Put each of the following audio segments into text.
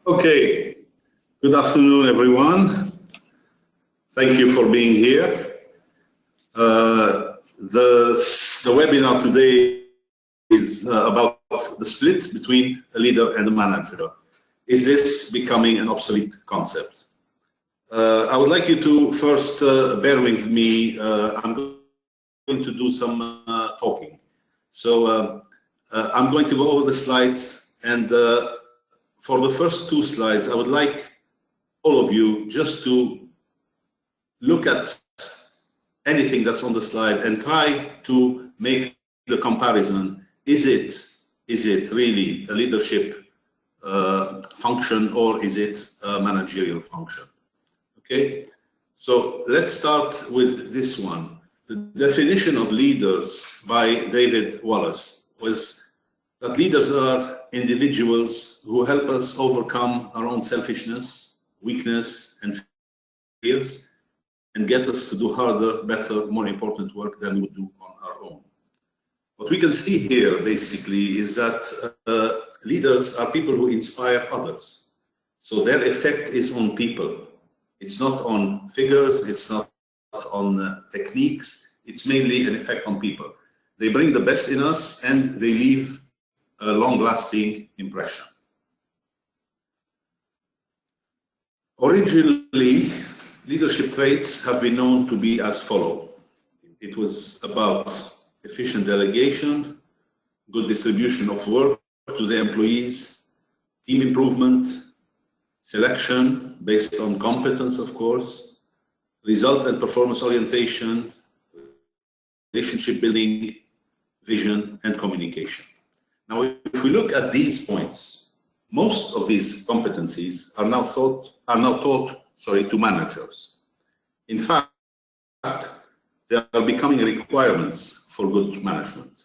Okay, good afternoon, everyone. Thank you for being here. The webinar today is about the split between a leader and a manager. Is this becoming an obsolete concept? I would like you to first bear with me. I'm going to do some talking. So I'm going to go over the slides, and for the first two slides, I would like all of you just to look at anything that's on the slide and try to make the comparison. Is it really a leadership function, or is it a managerial function? Okay, so let's start with this one. The definition of leaders by David Wallace was that leaders are individuals who help us overcome our own selfishness, weakness, and fears, and get us to do harder, better, more important work than we would do on our own. What we can see here, basically, is that leaders are people who inspire others. So their effect is on people. It's not on figures, it's not on techniques, it's mainly an effect on people. They bring the best in us, and they leave a long-lasting impression. Originally, leadership traits have been known to be as follows. It was about efficient delegation, good distribution of work to the employees, team improvement, selection based on competence, of course, result and performance orientation, relationship building, vision, and communication. Now, if we look at these points, most of these competencies are now taught to managers. In fact, they are becoming requirements for good management.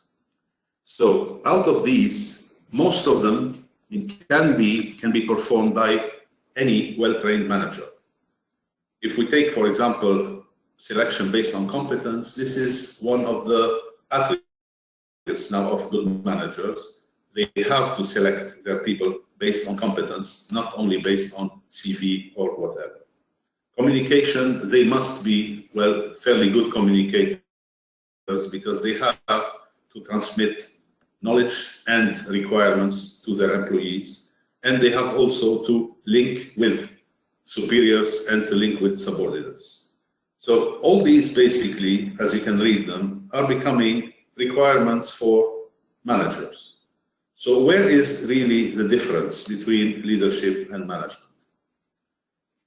So, out of these, most of them can be performed by any well-trained manager. If we take, for example, selection based on competence, this is one of the attributes now of good managers. They have to select their people based on competence, not only based on CV or whatever. Communication, they must be, well, fairly good communicators, because they have to transmit knowledge and requirements to their employees, and they have also to link with superiors and to link with subordinates. So all these, basically, as you can read them, are becoming requirements for managers. So where is really the difference between leadership and management?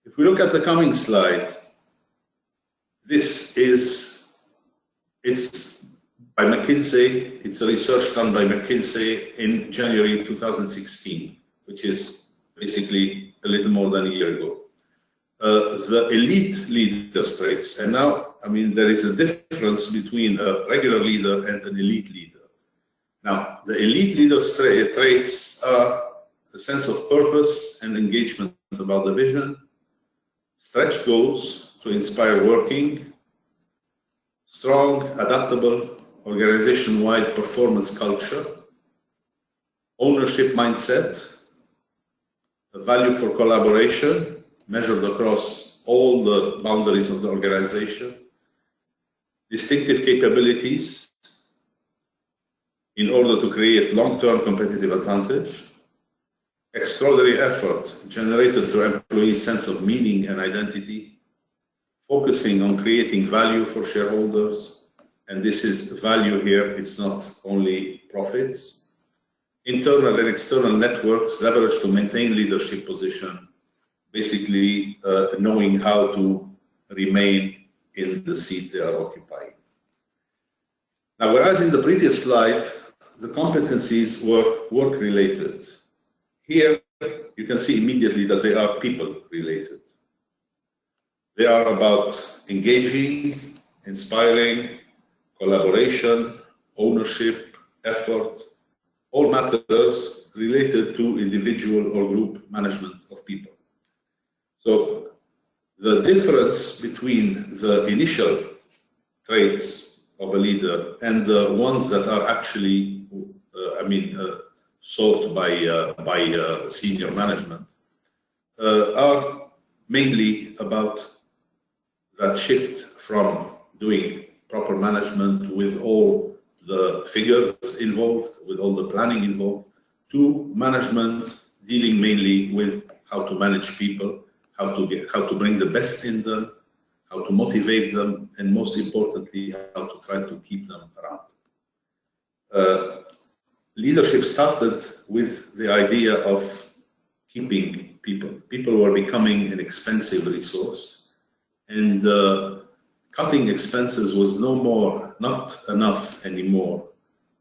If we look at the coming slide, it's by McKinsey. It's a research done by McKinsey in January 2016, which is basically a little more than a year ago. The elite leader traits, and now, I mean, there is a difference between a regular leader and an elite leader. Now, the elite leader traits are a sense of purpose and engagement about the vision, stretch goals to inspire working, strong, adaptable, organization-wide performance culture, ownership mindset, a value for collaboration measured across all the boundaries of the organization, distinctive capabilities in order to create long-term competitive advantage, extraordinary effort generated through employees' sense of meaning and identity, focusing on creating value for shareholders, and this is value here, it's not only profits, internal and external networks leveraged to maintain leadership position, basically knowing how to remain in the seat they are occupying. Now, whereas in the previous slide, the competencies were work-related, here you can see immediately that they are people-related. They are about engaging, inspiring, collaboration, ownership, effort, all matters related to individual or group management of people. So the difference between the initial traits of a leader and the ones that are actually, sought by senior management are mainly about that shift from doing proper management with all the figures involved, with all the planning involved, to management dealing mainly with how to manage people, how to bring the best in them, how to motivate them, and most importantly, how to try to keep them around. Leadership started with the idea of keeping people. People were becoming an expensive resource, and cutting expenses was not enough anymore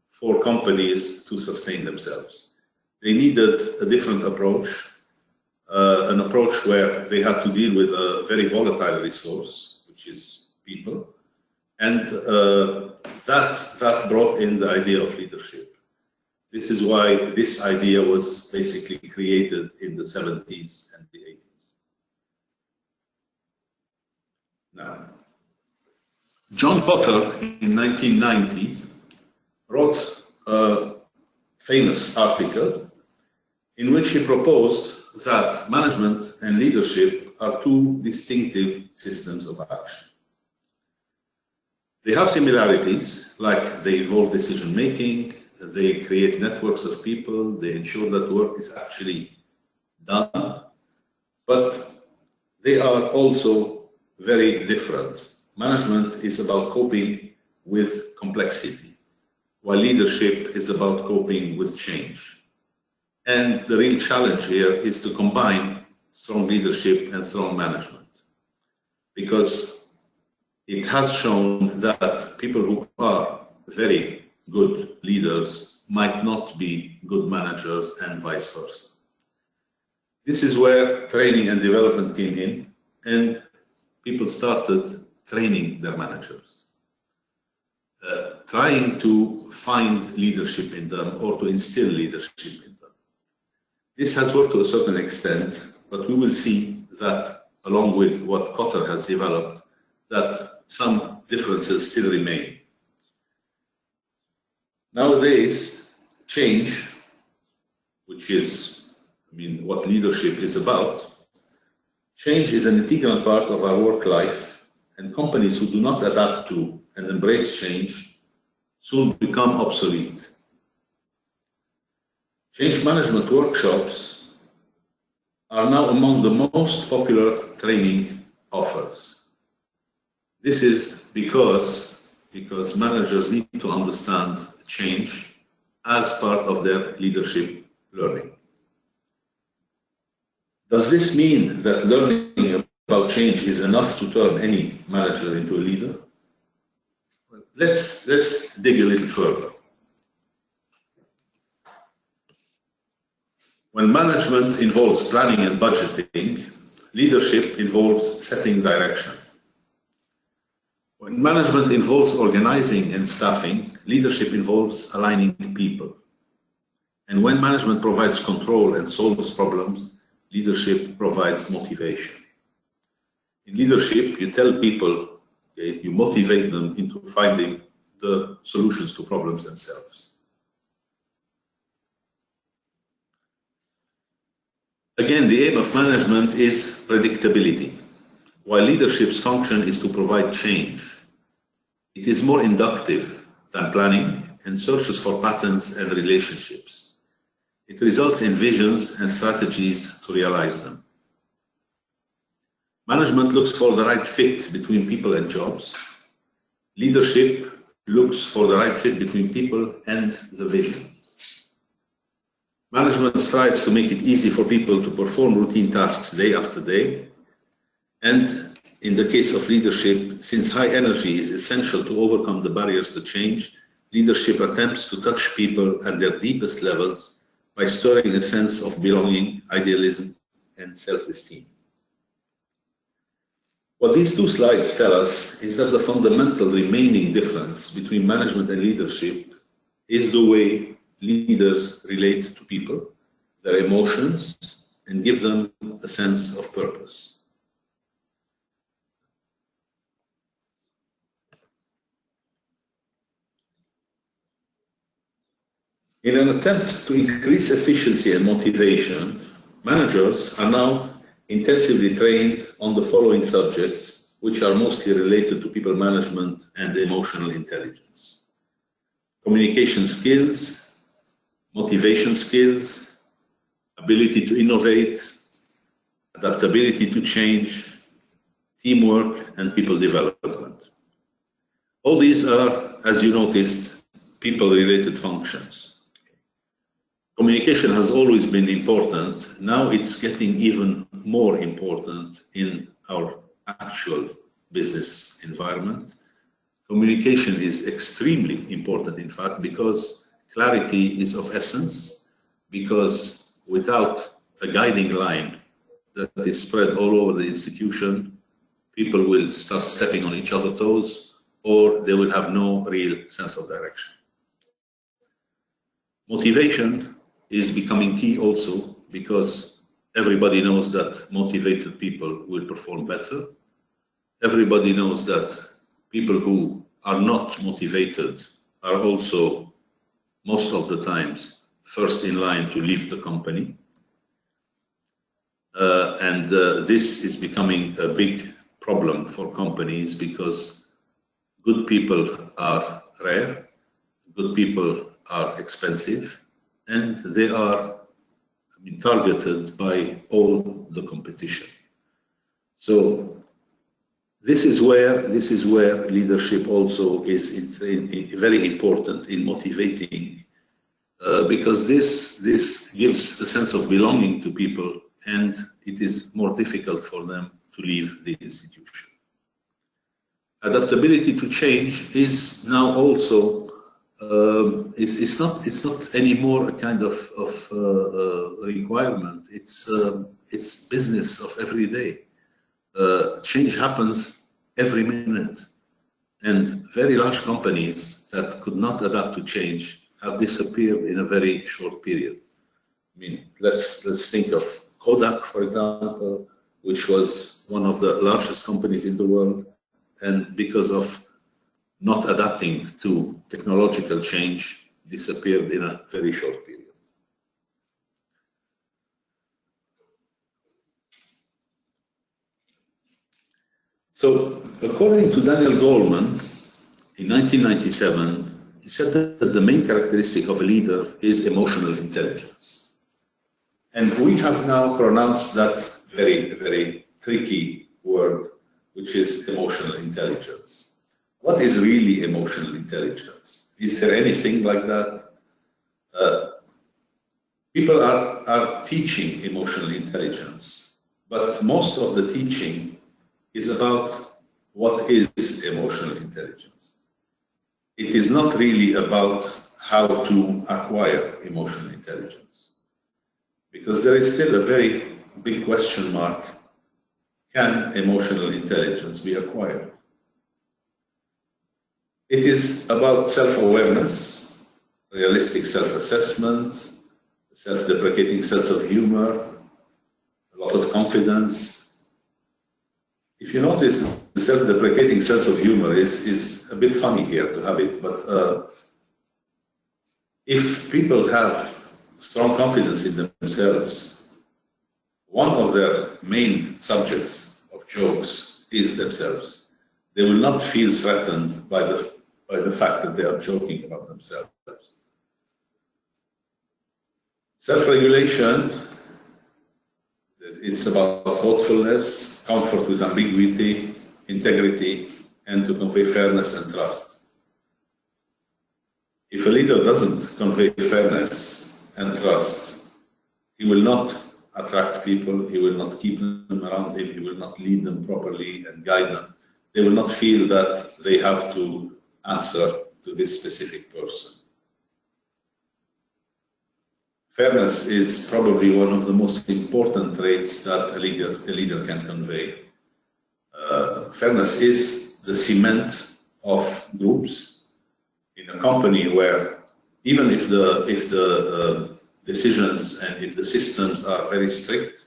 for companies to sustain themselves. They needed a different approach, an approach where they had to deal with a very volatile resource, which is people, and that brought in the idea of leadership. This is why this idea was basically created in the 70s and the 80s. Now, John Potter in 1990 wrote a famous article in which he proposed that management and leadership are two distinctive systems of action. They have similarities, like they involve decision making, they create networks of people, they ensure that work is actually done, but they are also very different. Management is about coping with complexity, while leadership is about coping with change. And the real challenge here is to combine strong leadership and strong management, because it has shown that people who are very good leaders might not be good managers, and vice versa. This is where training and development came in, and people started training their managers, trying to find leadership in them or to instill leadership in them. This has worked to a certain extent, but we will see that along with what Kotter has developed, that some differences still remain. Nowadays, change, which is, what leadership is about, change is an integral part of our work life, and companies who do not adapt to and embrace change soon become obsolete. Change management workshops are now among the most popular training offers. This is because managers need to understand change as part of their leadership learning. Does this mean that learning about change is enough to turn any manager into a leader? Well, let's dig a little further. When management involves planning and budgeting, leadership involves setting direction. When management involves organizing and staffing, leadership involves aligning people. And when management provides control and solves problems, leadership provides motivation. In leadership, you tell people, you motivate them into finding the solutions to problems themselves. Again, the aim of management is predictability, while leadership's function is to provide change. It is more inductive than planning and searches for patterns and relationships. It results in visions and strategies to realize them. Management looks for the right fit between people and jobs. Leadership looks for the right fit between people and the vision. Management strives to make it easy for people to perform routine tasks day after day. And in the case of leadership, since high energy is essential to overcome the barriers to change, leadership attempts to touch people at their deepest levels by stirring a sense of belonging, idealism, and self-esteem. What these two slides tell us is that the fundamental remaining difference between management and leadership is the way leaders relate to people, their emotions, and give them a sense of purpose. In an attempt to increase efficiency and motivation, managers are now intensively trained on the following subjects, which are mostly related to people management and emotional intelligence: communication skills, motivation skills, ability to innovate, adaptability to change, teamwork, and people development. All these are, as you noticed, people-related functions. Communication has always been important. Now it's getting even more important in our actual business environment. Communication is extremely important, in fact, because clarity is of essence, because without a guiding line that is spread all over the institution, people will start stepping on each other's toes, or they will have no real sense of direction. Motivation is becoming key also, because everybody knows that motivated people will perform better. Everybody knows that people who are not motivated are also, most of the times, first in line to leave the company. This is becoming a big problem for companies, because good people are rare, good people are expensive, and they are targeted by all the competition. So this is where leadership also is very important in motivating, because this gives a sense of belonging to people, and it is more difficult for them to leave the institution. Adaptability to change is now also it's not anymore a kind of requirement. It's business of every day. Change happens every minute, and very large companies that could not adapt to change have disappeared in a very short period. I mean, let's think of Kodak, for example, which was one of the largest companies in the world, and because of not adapting to technological change, disappeared in a very short period. So, according to Daniel Goleman, in 1997, he said that the main characteristic of a leader is emotional intelligence. And we have now pronounced that very, very tricky word, which is emotional intelligence. What is really emotional intelligence? Is there anything like that? People are teaching emotional intelligence, but most of the teaching is about what is emotional intelligence. It is not really about how to acquire emotional intelligence, because there is still a very big question mark. Can emotional intelligence be acquired? It is about self-awareness, realistic self-assessment, self-deprecating sense of humor, a lot of confidence. If you notice, the self-deprecating sense of humor is a bit funny here to have it, but if people have strong confidence in themselves, one of their main subjects of jokes is themselves. They will not feel threatened by the fact that they are joking about themselves. Self-regulation, it's about thoughtfulness, comfort with ambiguity, integrity, and to convey fairness and trust. If a leader doesn't convey fairness and trust, he will not attract people, he will not keep them around him, he will not lead them properly and guide them. They will not feel that they have to answer to this specific person. Fairness is probably one of the most important traits that a leader can convey. Fairness is the cement of groups. In a company where even if the decisions and if the systems are very strict,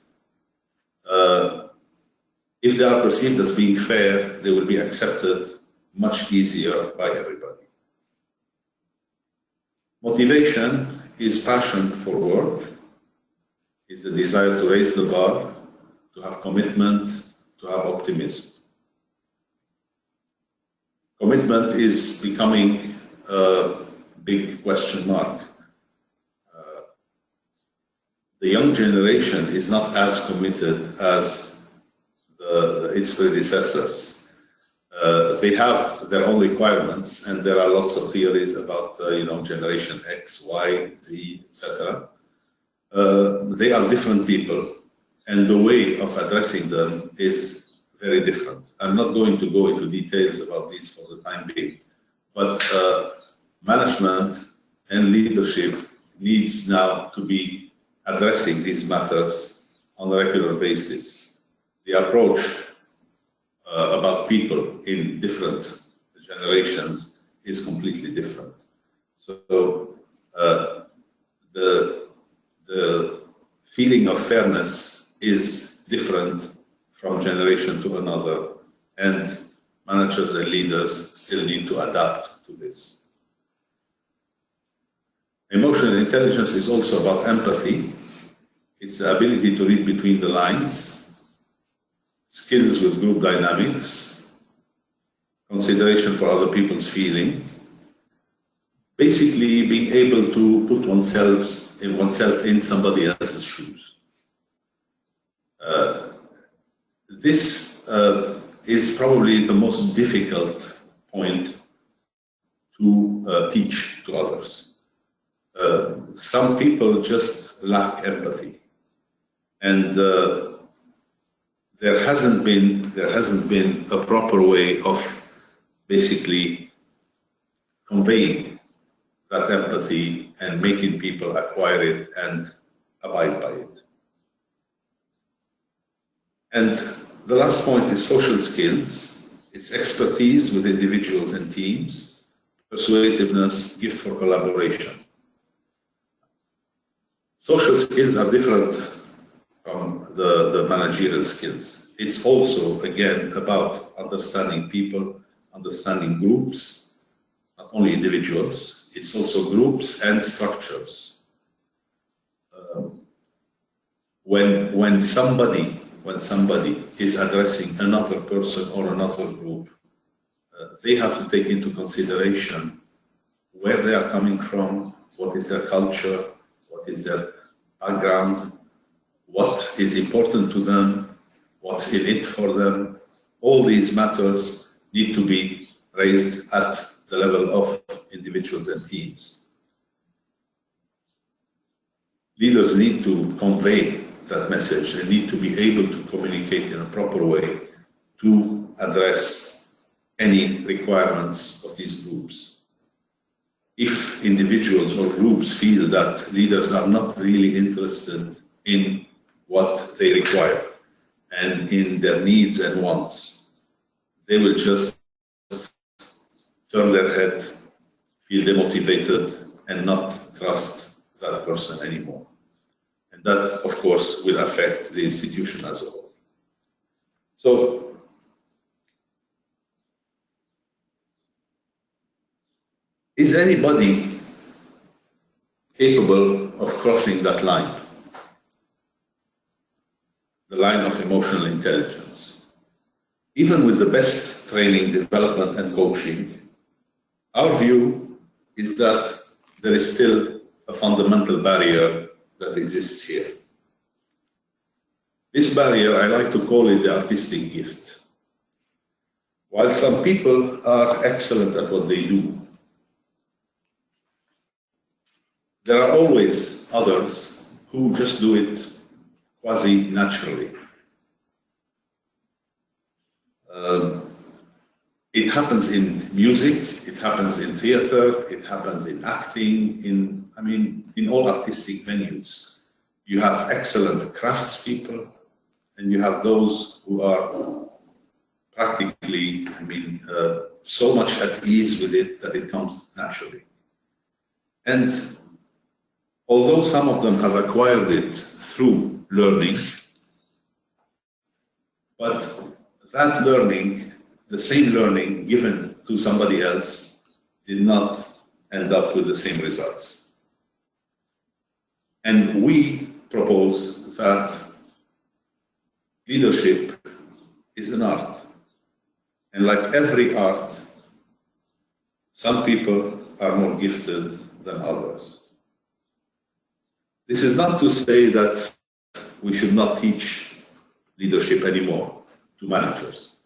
if they are perceived as being fair, they will be accepted much easier by everybody. Motivation is passion for work, is the desire to raise the bar, to have commitment, to have optimism. Commitment is becoming a big question mark. The young generation is not as committed as its predecessors. They have their own requirements, and there are lots of theories about Generation X, Y, Z, etc. They are different people, and the way of addressing them is very different. I'm not going to go into details about these for the time being, but management and leadership needs now to be addressing these matters on a regular basis. The approach about people in different generations is completely different. So the feeling of fairness is different from generation to another, and managers and leaders still need to adapt to this. Emotional intelligence is also about empathy. It's the ability to read between the lines, skills with group dynamics, consideration for other people's feeling, basically being able to put oneself in somebody else's shoes. This is probably the most difficult point to teach to others. Some people just lack empathy, and there hasn't been a proper way of basically conveying that empathy and making people acquire it and abide by it. And the last point is social skills. It's expertise with individuals and teams, persuasiveness, gift for collaboration. Social skills are different from the managerial skills. It's also, again, about understanding people, understanding groups, not only individuals. It's also groups and structures. When somebody is addressing another person or another group, they have to take into consideration where they are coming from, what is their culture, what is their background, what is important to them, what's in it for them. All these matters need to be raised at the level of individuals and teams. Leaders need to convey that message. They need to be able to communicate in a proper way to address any requirements of these groups. If individuals or groups feel that leaders are not really interested in what they require and in their needs and wants, they will just turn their head, feel demotivated, and not trust that person anymore. And that, of course, will affect the institution as a whole. So, is anybody capable of crossing that line? The line of emotional intelligence. Even with the best training, development, and coaching, our view is that there is still a fundamental barrier that exists here. This barrier, I like to call it the artistic gift. While some people are excellent at what they do, there are always others who just do it quasi-naturally. It happens in music, it happens in theater, it happens in acting, in all artistic venues. You have excellent craftspeople, and you have those who are practically, so much at ease with it that it comes naturally. And although some of them have acquired it through learning, but that learning, the same learning given to somebody else, did not end up with the same results. And we propose that leadership is an art. And like every art, some people are more gifted than others. This is not to say that we should not teach leadership anymore to managers.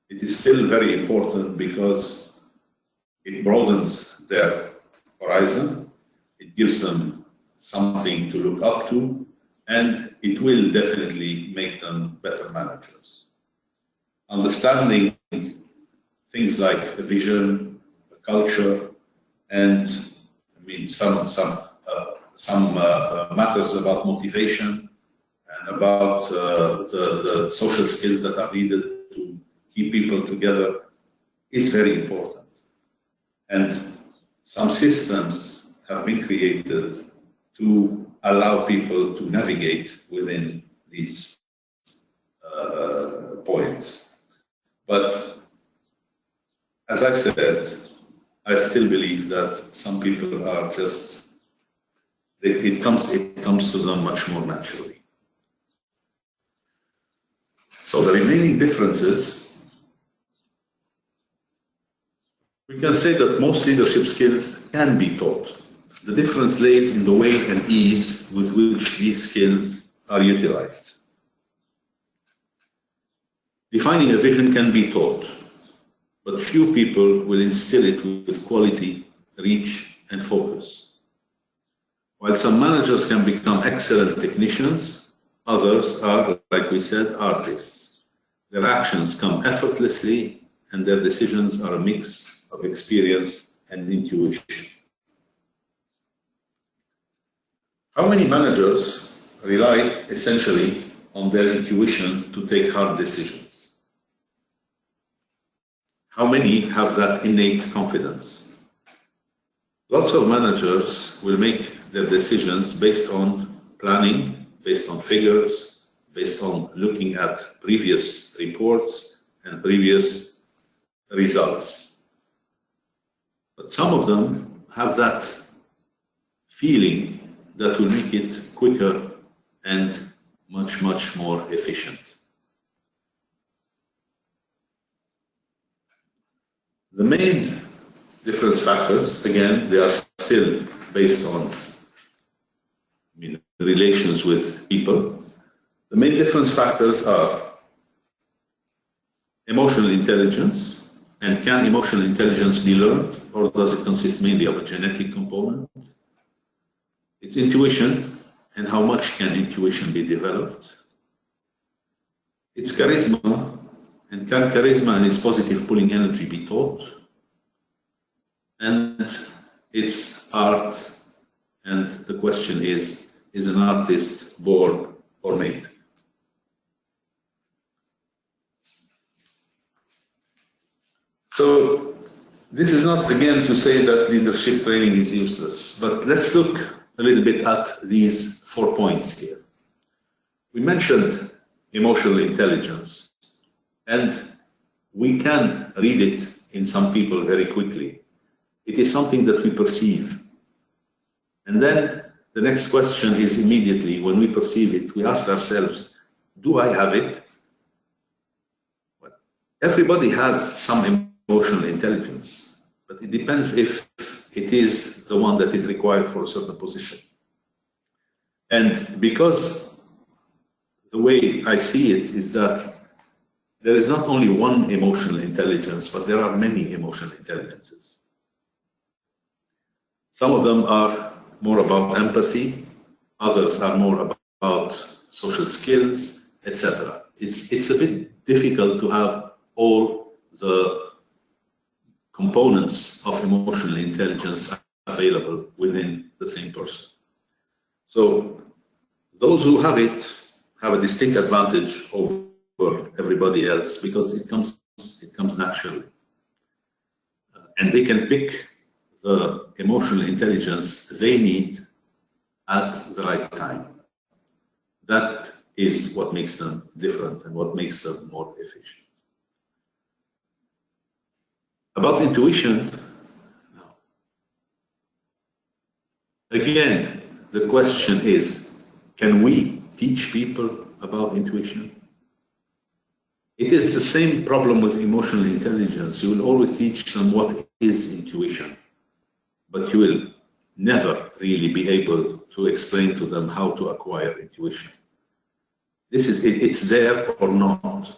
It is still very important because it broadens their horizon, it gives them something to look up to, and it will definitely make them better managers. Understanding things like a vision, a culture, and some matters about motivation and about the social skills that are needed to keep people together is very important. And some systems have been created to allow people to navigate within these points. But as I said, I still believe that some people are just, it comes to them much more naturally. So the remaining differences, we can say that most leadership skills can be taught. The difference lays in the way and ease with which these skills are utilized. Defining a vision can be taught, but few people will instill it with quality, reach, and focus. While some managers can become excellent technicians, others are, like we said, artists. Their actions come effortlessly, and their decisions are a mix of experience and intuition. How many managers rely essentially on their intuition to take hard decisions? How many have that innate confidence? Lots of managers will make their decisions based on planning, based on figures, based on looking at previous reports and previous results. But some of them have that feeling that will make it quicker and much, much more efficient. The main difference factors, again, they are still based on relations with people. The main difference factors are emotional intelligence, and can emotional intelligence be learned, or does it consist mainly of a genetic component? It's intuition, and how much can intuition be developed? It's charisma, and can charisma and its positive pulling energy be taught? And it's art, and the question is an artist born or made? So this is not, again, to say that leadership training is useless, but let's look a little bit at these 4 points here. We mentioned emotional intelligence, and we can read it in some people very quickly. It is something that we perceive. And then the next question is immediately, when we perceive it, we ask ourselves, do I have it? Well, everybody has some emotional intelligence, but it depends if it is the one that is required for a certain position. And because the way I see it is that there is not only one emotional intelligence, but there are many emotional intelligences. Some of them are more about empathy, others are more about social skills, etc. It's a bit difficult to have all the components of emotional intelligence available within the same person. So those who have it have a distinct advantage over everybody else because it comes naturally. And they can pick the emotional intelligence they need at the right time. That is what makes them different and what makes them more efficient. About intuition, again, the question is, can we teach people about intuition? It is the same problem with emotional intelligence. You will always teach them what is intuition, but you will never really be able to explain to them how to acquire intuition. It's there or not.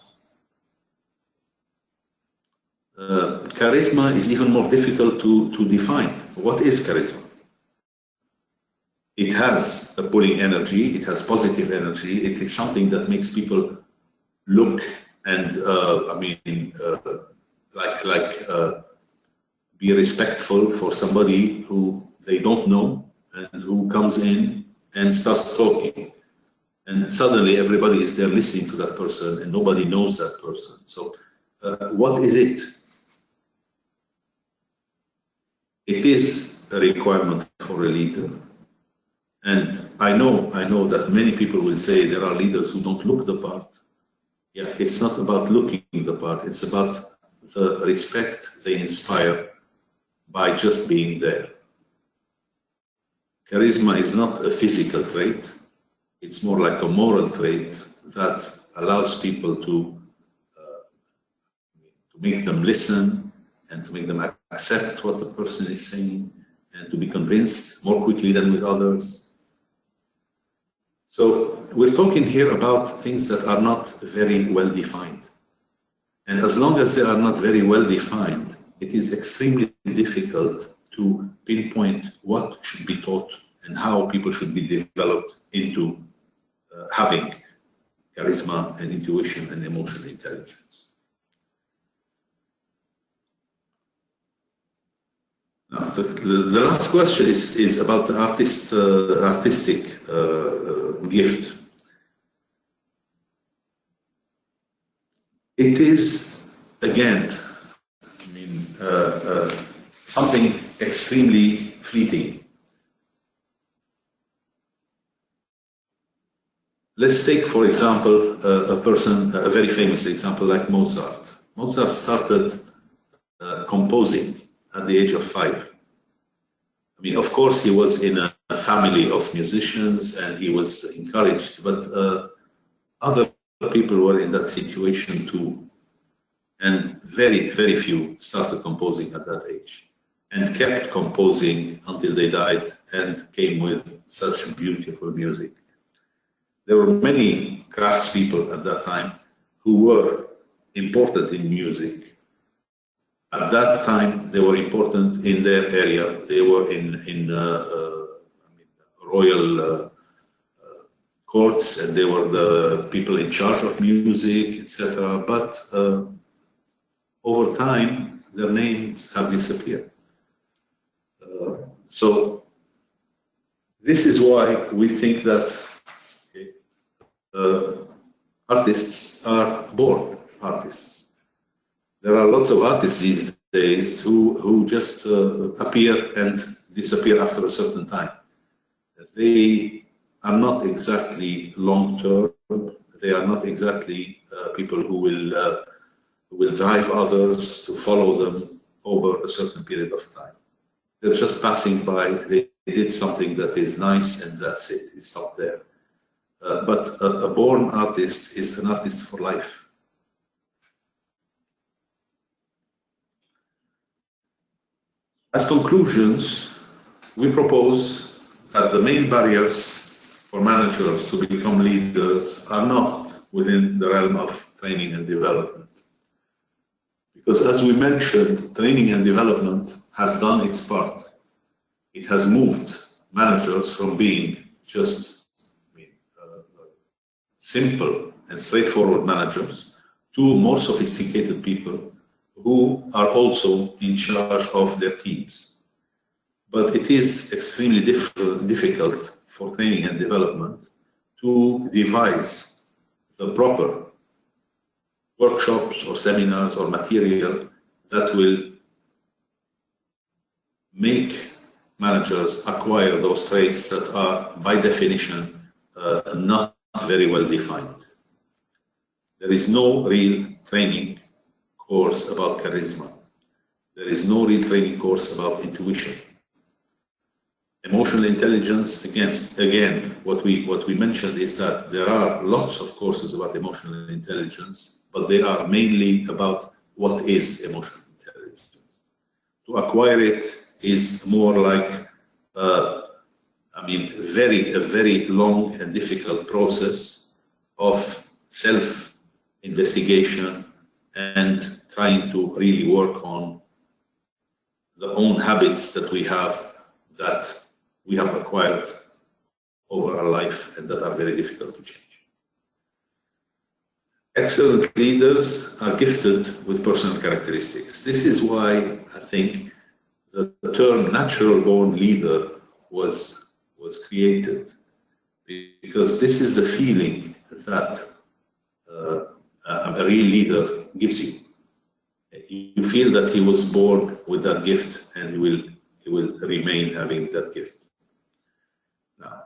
Charisma is even more difficult to define. What is charisma? It has a pulling energy, it has positive energy, it is something that makes people look and, be respectful for somebody who they don't know and who comes in and starts talking. And suddenly everybody is there listening to that person and nobody knows that person. So what is it? It is a requirement for a leader. And I know that many people will say there are leaders who don't look the part. Yeah, it's not about looking the part, it's about the respect they inspire by just being there. Charisma is not a physical trait, it's more like a moral trait that allows people to make them listen and to make them accept what the person is saying and to be convinced more quickly than with others. So we're talking here about things that are not very well defined. And as long as they are not very well defined, it is extremely difficult to pinpoint what should be taught and how people should be developed into having charisma and intuition and emotional intelligence. Now, the last question is about the artistic gift. It is, again, something extremely fleeting. Let's take, for example, a very famous example like Mozart. Mozart started composing at the age of 5. I mean, of course, he was in a family of musicians and he was encouraged, but other people were in that situation too. And very, very few started composing at that age and kept composing until they died and came with such beautiful music. There were many craftspeople at that time who were important in music. At that time, they were important in their area. They were in royal courts, and they were the people in charge of music, etc. But over time, their names have disappeared. So this is why we think that artists are born artists. There are lots of artists these days who just appear and disappear after a certain time. They are not exactly long-term. They are not exactly people who will drive others to follow them over a certain period of time. They're just passing by. They did something that is nice, and that's it. It's not there. But a born artist is an artist for life. As conclusions, we propose that the main barriers for managers to become leaders are not within the realm of training and development. Because as we mentioned, training and development has done its part. It has moved managers from being just simple and straightforward managers to more sophisticated people who are also in charge of their teams. But it is extremely difficult for training and development to devise the proper workshops or seminars or material that will make managers acquire those traits that are, by definition, not very well defined. There is no real training course about charisma. There is no real training course about intuition. Emotional intelligence, again, what we mentioned is that there are lots of courses about emotional intelligence, but they are mainly about what is emotional intelligence. To acquire it is more like, a very long and difficult process of self-investigation and trying to really work on the own habits that we have acquired over our life and that are very difficult to change. Excellent leaders are gifted with personal characteristics. This is why I think the term natural born leader was created, because this is the feeling that a real leader gives you. You feel that he was born with that gift, and he will remain having that gift. Now,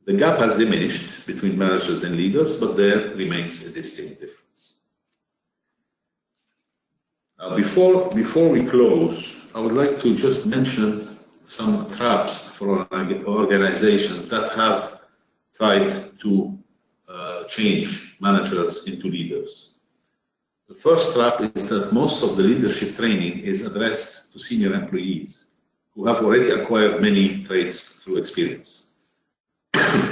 the gap has diminished between managers and leaders, but there remains a distinct difference. Now, before we close, I would like to just mention some traps for organizations that have tried to change managers into leaders. The first trap is that most of the leadership training is addressed to senior employees who have already acquired many traits through experience.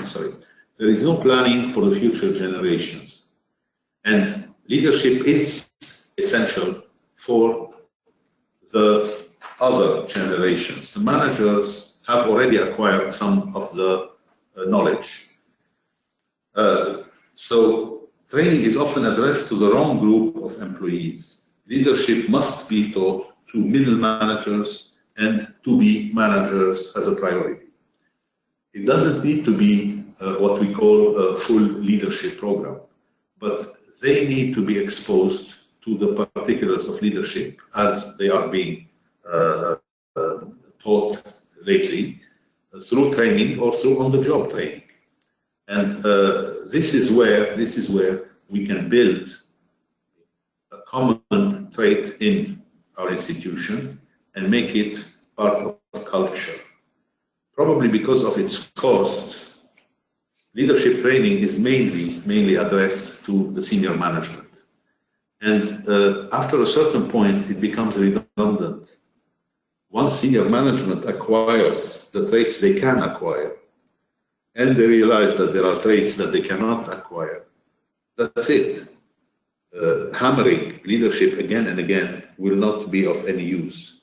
Sorry. There is no planning for the future generations. And leadership is essential for the other generations. The managers have already acquired some of the knowledge. So training is often addressed to the wrong group of employees. Leadership must be taught to middle managers and to be managers as a priority. It doesn't need to be what we call a full leadership program, but they need to be exposed to the particulars of leadership as they are being taught lately through training or through on-the-job training. And this is where we can build a common trait in our institution and make it part of culture. Probably because of its cost, leadership training is mainly addressed to the senior management. And after a certain point, it becomes redundant. Once senior management acquires the traits they can acquire, and they realize that there are traits that they cannot acquire, that's it. Hammering leadership again and again will not be of any use.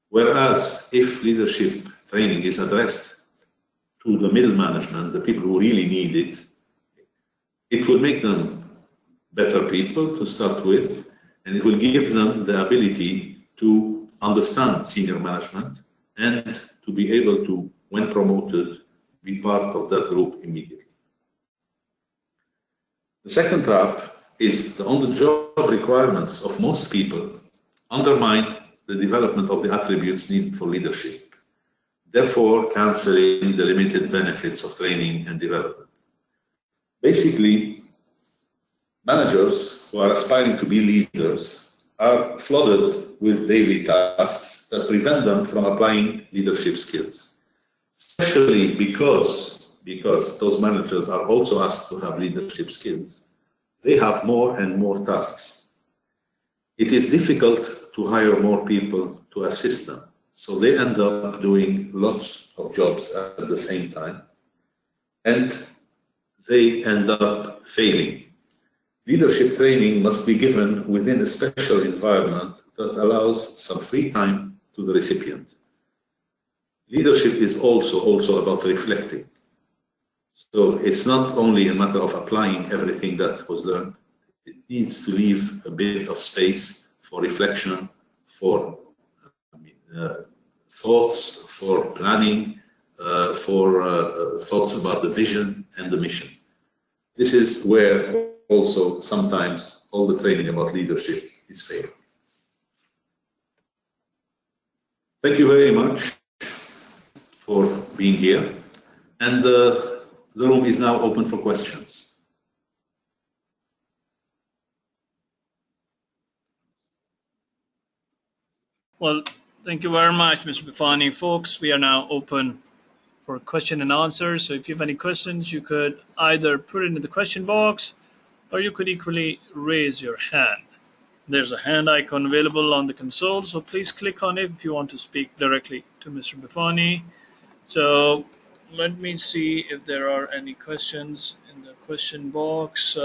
Whereas if leadership training is addressed to the middle management, the people who really need it, it will make them better people to start with, and it will give them the ability to understand senior management and to be able to, when promoted, be part of that group immediately. The second trap is the on-the-job requirements of most people undermine the development of the attributes needed for leadership, therefore cancelling the limited benefits of training and development. Basically, managers who are aspiring to be leaders are flooded with daily tasks that prevent them from applying leadership skills, especially because those managers are also asked to have leadership skills. They have more and more tasks. It is difficult to hire more people to assist them, so they end up doing lots of jobs at the same time, and they end up failing. Leadership training must be given within a special environment that allows some free time to the recipient. Leadership is also about reflecting. So it's not only a matter of applying everything that was learned. It needs to leave a bit of space for reflection, for thoughts, for planning, for thoughts about the vision and the mission. This is where also sometimes all the training about leadership is failing. Thank you very much for being here, and the room is now open for questions. Well, thank you very much, Mr. Bifani. Folks, we are now open for question and answer. So if you have any questions, you could either put it in the question box or you could equally raise your hand. There's a hand icon available on the console, so please click on it if you want to speak directly to Mr. Bifani. So let me see if there are any questions in the question box.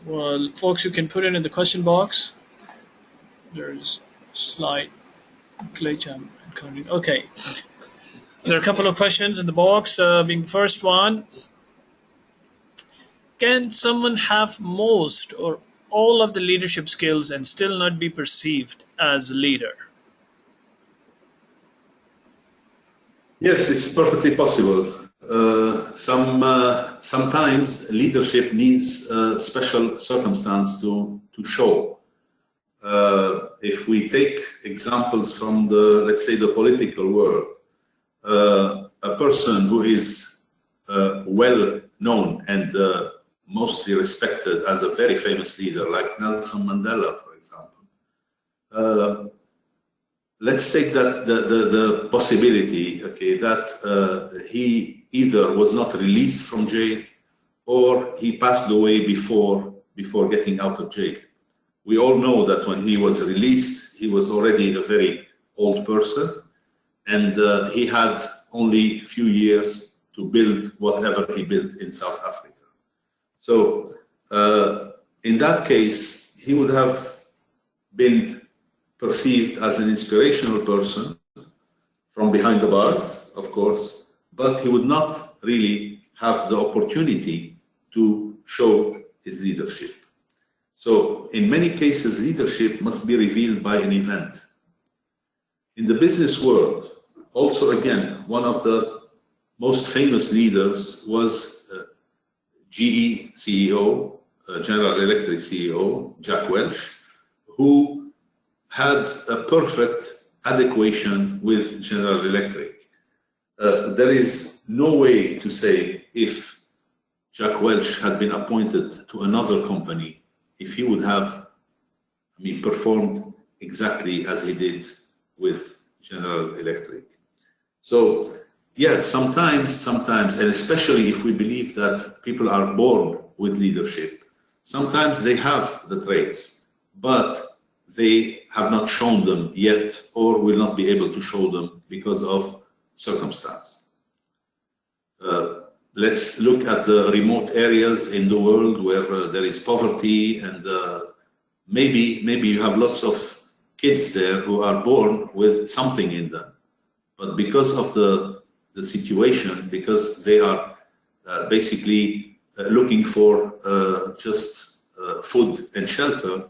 Well, folks, you can put it in the question box. There's a slight glitch I'm encountering. Okay, there are a couple of questions in the box. Being the first one, can someone have most or all of the leadership skills and still not be perceived as a leader? Yes, it's perfectly possible. Sometimes leadership needs special circumstance to show. If we take examples from the, let's say, the political world, a person who is well known and mostly respected as a very famous leader, like Nelson Mandela, for example. Let's take that the possibility, okay, that he either was not released from jail or he passed away before getting out of jail. We all know that when he was released, he was already a very old person, and he had only a few years to build whatever he built in South Africa. So in that case, he would have been perceived as an inspirational person from behind the bars, of course, but he would not really have the opportunity to show his leadership. So in many cases, leadership must be revealed by an event. In the business world, also again, one of the most famous leaders was GE CEO, General Electric CEO, Jack Welch, who had a perfect adequation with General Electric. There is no way to say if Jack Welch had been appointed to another company, if he would have, performed exactly as he did with General Electric. So, yeah, sometimes, and especially if we believe that people are born with leadership, sometimes they have the traits, but they have not shown them yet or will not be able to show them because of circumstance. Let's look at the remote areas in the world where there is poverty, and maybe you have lots of kids there who are born with something in them, but because of the situation, because they are basically looking for just food and shelter,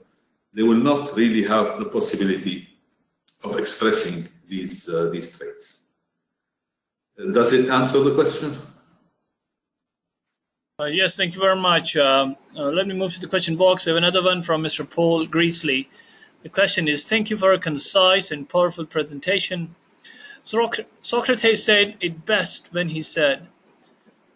they will not really have the possibility of expressing these traits. Does it answer the question? Yes, thank you very much. Let me move to the question box. We have another one from Mr. Paul Greasley. The question is, thank you for a concise and powerful presentation. Socrates said it best when he said,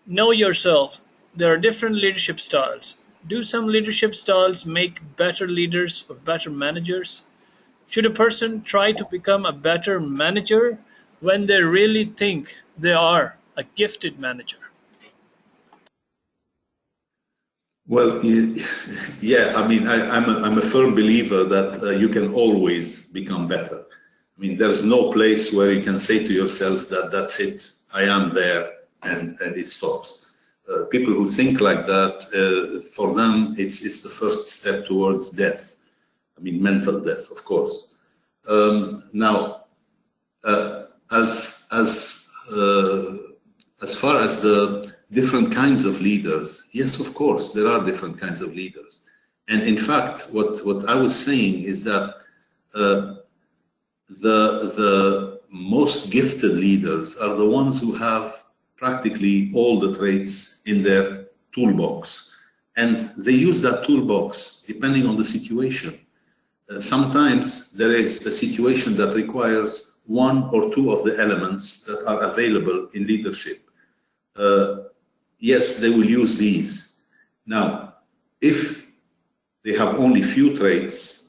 know yourself. There are different leadership styles. Do some leadership styles make better leaders or better managers? Should a person try to become a better manager when they really think they are a gifted manager? Well, yeah, I'm a firm believer that you can always become better. There's no place where you can say to yourself that that's it, I am there, and it stops. People who think like that, for them, it's the first step towards death. Mental death, of course. Now, as far as the different kinds of leaders, yes, of course, there are different kinds of leaders. And in fact, what I was saying is that the most gifted leaders are the ones who have practically all the traits in their toolbox. And they use that toolbox depending on the situation. Sometimes there is a situation that requires one or two of the elements that are available in leadership. Yes, they will use these. Now, if they have only few traits,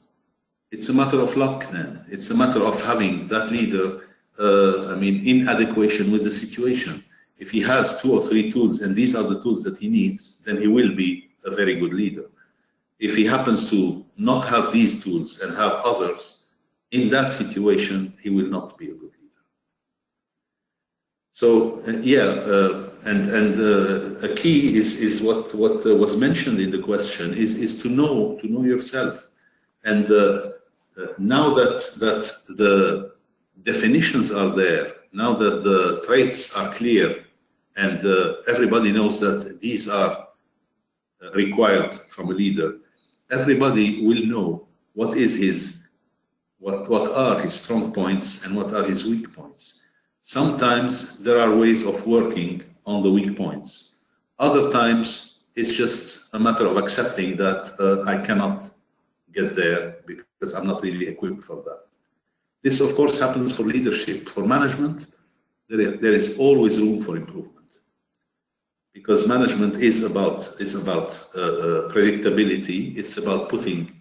it's a matter of luck then. It's a matter of having that leader, in adequation with the situation. If he has 2 or 3 tools and these are the tools that he needs, then he will be a very good leader. If he happens to not have these tools and have others, in that situation, he will not be a good leader. So, a key is what was mentioned in the question is to know yourself. And now that the definitions are there, now that the traits are clear, and everybody knows that these are required from a leader, everybody will know what are his strong points and what are his weak points. Sometimes there are ways of working on the weak points. Other times it's just a matter of accepting that I cannot get there because I'm not really equipped for that. This, of course, happens for leadership. For management, there is always room for improvement, because management is about predictability. It's about putting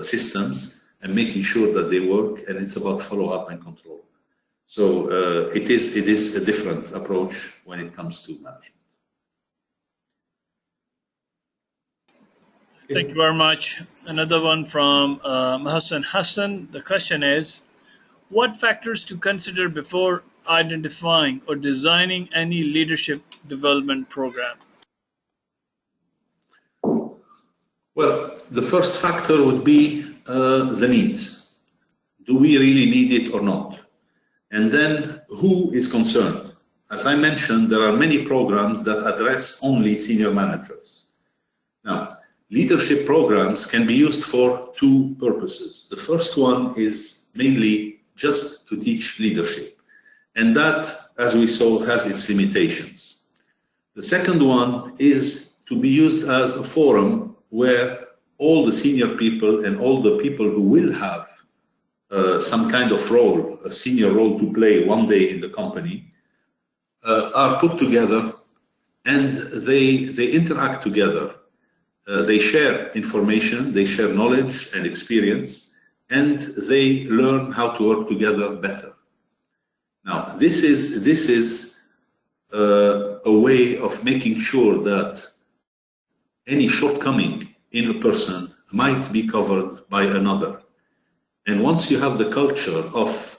systems and making sure that they work, and it's about follow-up and control. So it is a different approach when it comes to management. Thank you very much. Another one from Mohsen Hassan. The question is, what factors to consider before identifying or designing any leadership development program? Well, the first factor would be the needs. Do we really need it or not? And then who is concerned? As I mentioned, there are many programs that address only senior managers. Now, leadership programs can be used for 2 purposes. The first one is mainly just to teach leadership, and that, as we saw, has its limitations. The second one is to be used as a forum where all the senior people and all the people who will have some kind of role, a senior role to play one day in the company, are put together, and they interact together. They share information, they share knowledge and experience, and they learn how to work together better. Now, this is a way of making sure that any shortcoming in a person might be covered by another. And once you have the culture of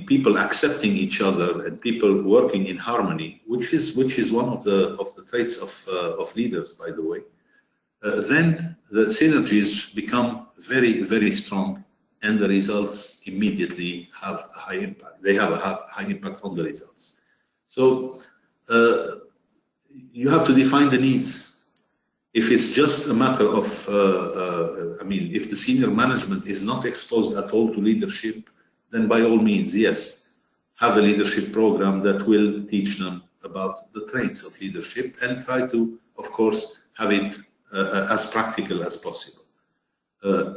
people accepting each other and people working in harmony, which is one of the traits of leaders, by the way, then the synergies become very, very strong, and the results immediately have a high impact. They have a high impact on the results. So you have to define the needs. If it's just a matter of, if the senior management is not exposed at all to leadership, then by all means, yes, have a leadership program that will teach them about the traits of leadership, and try to, of course, have it as practical as possible.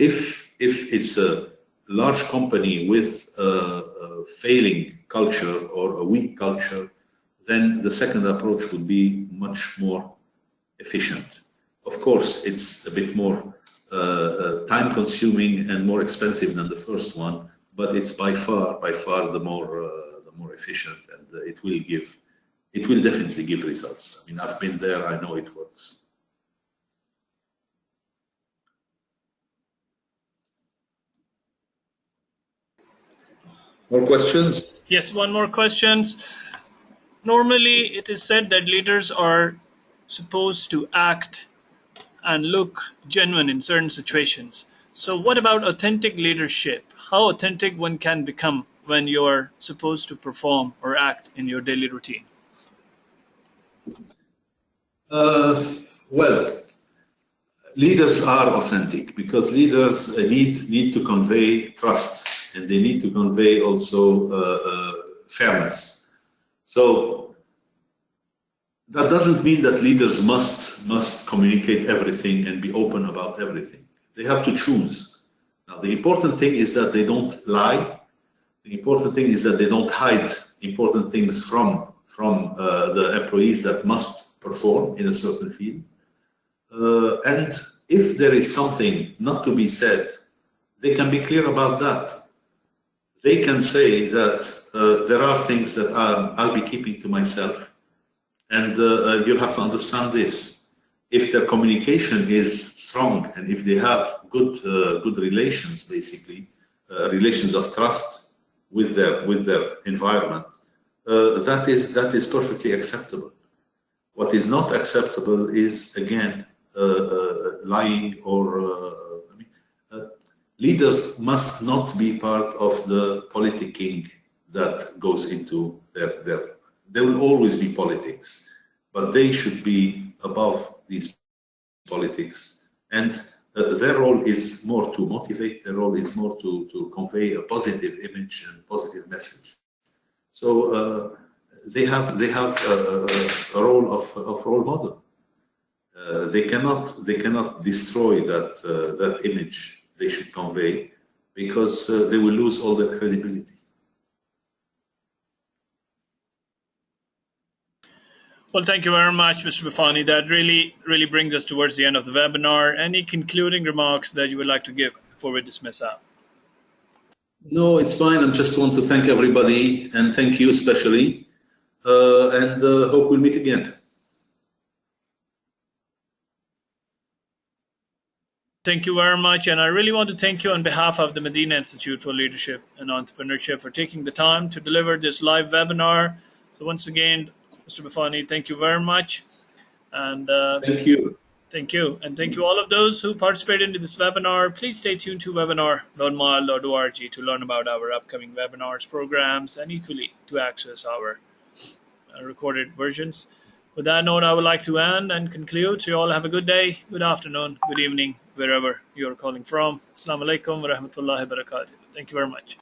If it's a large company with a failing culture or a weak culture, then the second approach would be much more efficient. Of course, it's a bit more time-consuming and more expensive than the first one, but it's by far the more efficient, and it will definitely give results. I've been there, I know it works. More questions? Yes, one more question. Normally, it is said that leaders are supposed to act and look genuine in certain situations. So what about authentic leadership? How authentic one can become when you're supposed to perform or act in your daily routine? Well, leaders are authentic because leaders need to convey trust, and they need to convey also fairness. So that doesn't mean that leaders must communicate everything and be open about everything. They have to choose. Now, the important thing is that they don't lie. The important thing is that they don't hide important things from the employees that must perform in a certain field. And if there is something not to be said, they can be clear about that. They can say that there are things that I'll be keeping to myself, and you'll have to understand this. If their communication is strong and if they have good relations, basically relations of trust with their environment, that is perfectly acceptable. What is not acceptable is, again, lying or leaders must not be part of the politicking that goes into their. There will always be politics, but they should be above these politics. And their role is more to motivate, their role is more to convey a positive image and positive message. So they have a role of role model. They cannot destroy that image they should convey, because they will lose all their credibility. Well, thank you very much, Mr. Bifani. That really brings us towards the end of the webinar. Any concluding remarks that you would like to give before we dismiss out? No, it's fine. I just want to thank everybody, and thank you especially, and hope we'll meet again. Thank you very much, and I really want to thank you on behalf of the Madinah Institute for Leadership and Entrepreneurship for taking the time to deliver this live webinar. So once again, Mr. Bifani, thank you very much. And thank you. Thank you. And thank you all of those who participated in this webinar. Please stay tuned to webinar.mile.org to learn about our upcoming webinars, programs, and equally to access our recorded versions. With that note, I would like to end and conclude. So you all have a good day, good afternoon, good evening, wherever you're calling from. Assalamu alaikum wa rahmatullahi wa barakatuh. Thank you very much.